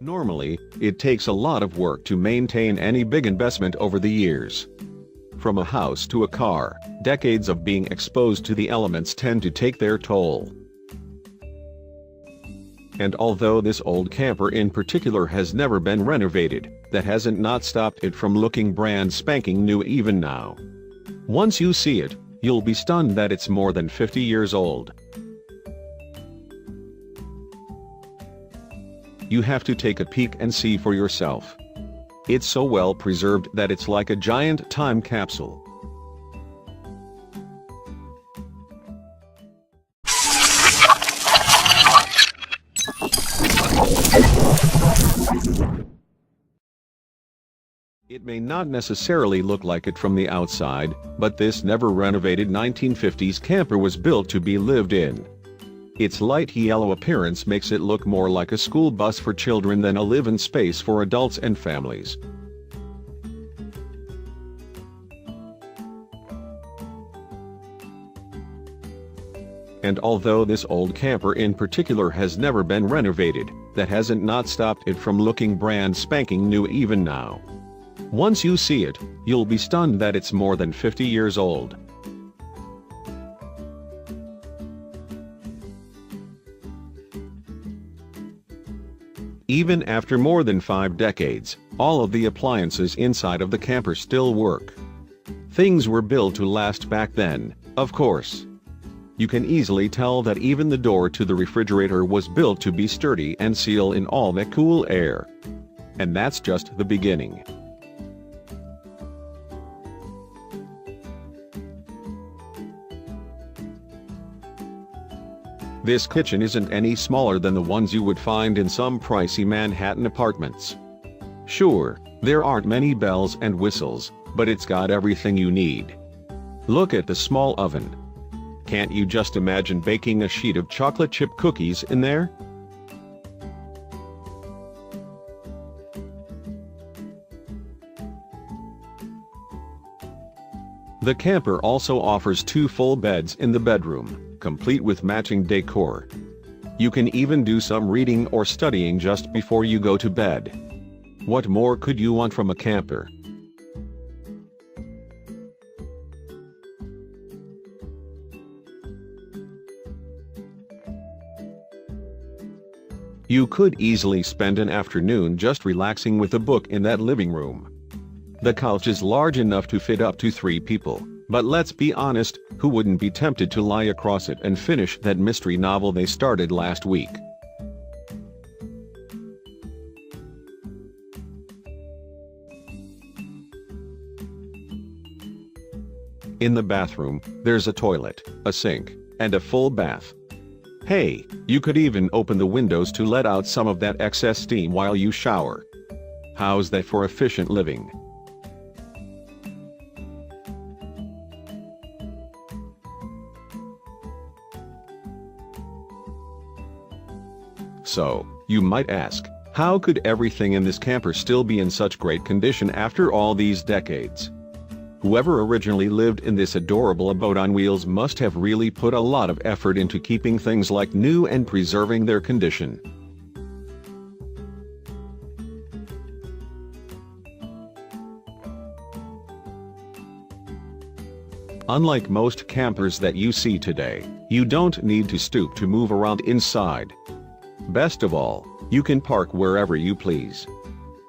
Normally, it takes a lot of work to maintain any big investment over the years. From a house to a car, decades of being exposed to the elements tend to take their toll. And although this old camper in particular has never been renovated, that hasn't not stopped it from looking brand spanking new even now. Once you see it, you'll be stunned that it's more than 50 years old. You have to take a peek and see for yourself. It's so well preserved that it's like a giant time capsule. It may not necessarily look like it from the outside, but this never renovated 1950s camper was built to be lived in. Its light yellow appearance makes it look more like a school bus for children than a live-in space for adults and families. And although this old camper in particular has never been renovated, that hasn't not stopped it from looking brand spanking new even now. Once you see it, you'll be stunned that it's more than 50 years old. Even after more than 5 decades, all of the appliances inside of the camper still work. Things were built to last back then, of course. You can easily tell that even the door to the refrigerator was built to be sturdy and seal in all that cool air. And that's just the beginning. This kitchen isn't any smaller than the ones you would find in some pricey Manhattan apartments. Sure, there aren't many bells and whistles, but it's got everything you need. Look at the small oven. Can't you just imagine baking a sheet of chocolate chip cookies in there? The camper also offers 2 full beds in the bedroom, complete with matching decor. You can even do some reading or studying just before you go to bed. What more could you want from a camper? You could easily spend an afternoon just relaxing with a book in that living room. The couch is large enough to fit up to 3 people, but let's be honest, who wouldn't be tempted to lie across it and finish that mystery novel they started last week? In the bathroom, there's a toilet, a sink, and a full bath. Hey, you could even open the windows to let out some of that excess steam while you shower. How's that for efficient living? So, you might ask, how could everything in this camper still be in such great condition after all these decades? Whoever originally lived in this adorable abode on wheels must have really put a lot of effort into keeping things like new and preserving their condition. Unlike most campers that you see today, you don't need to stoop to move around inside. Best of all, you can park wherever you please.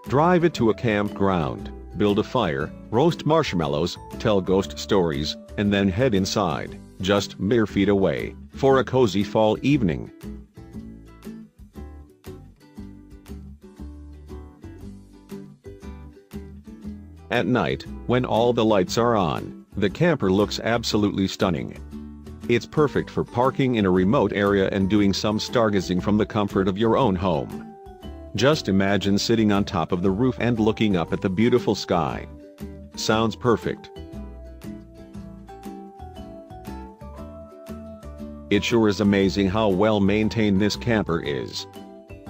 Drive it to a campground, build a fire, roast marshmallows, tell ghost stories, and then head inside, just mere feet away, for a cozy fall evening. At night, when all the lights are on, the camper looks absolutely stunning. It's perfect for parking in a remote area and doing some stargazing from the comfort of your own home. Just imagine sitting on top of the roof and looking up at the beautiful sky. Sounds perfect. It sure is amazing how well maintained this camper is.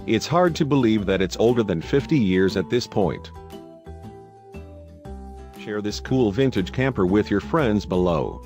It's hard to believe that it's older than 50 years at this point. Share this cool vintage camper with your friends below.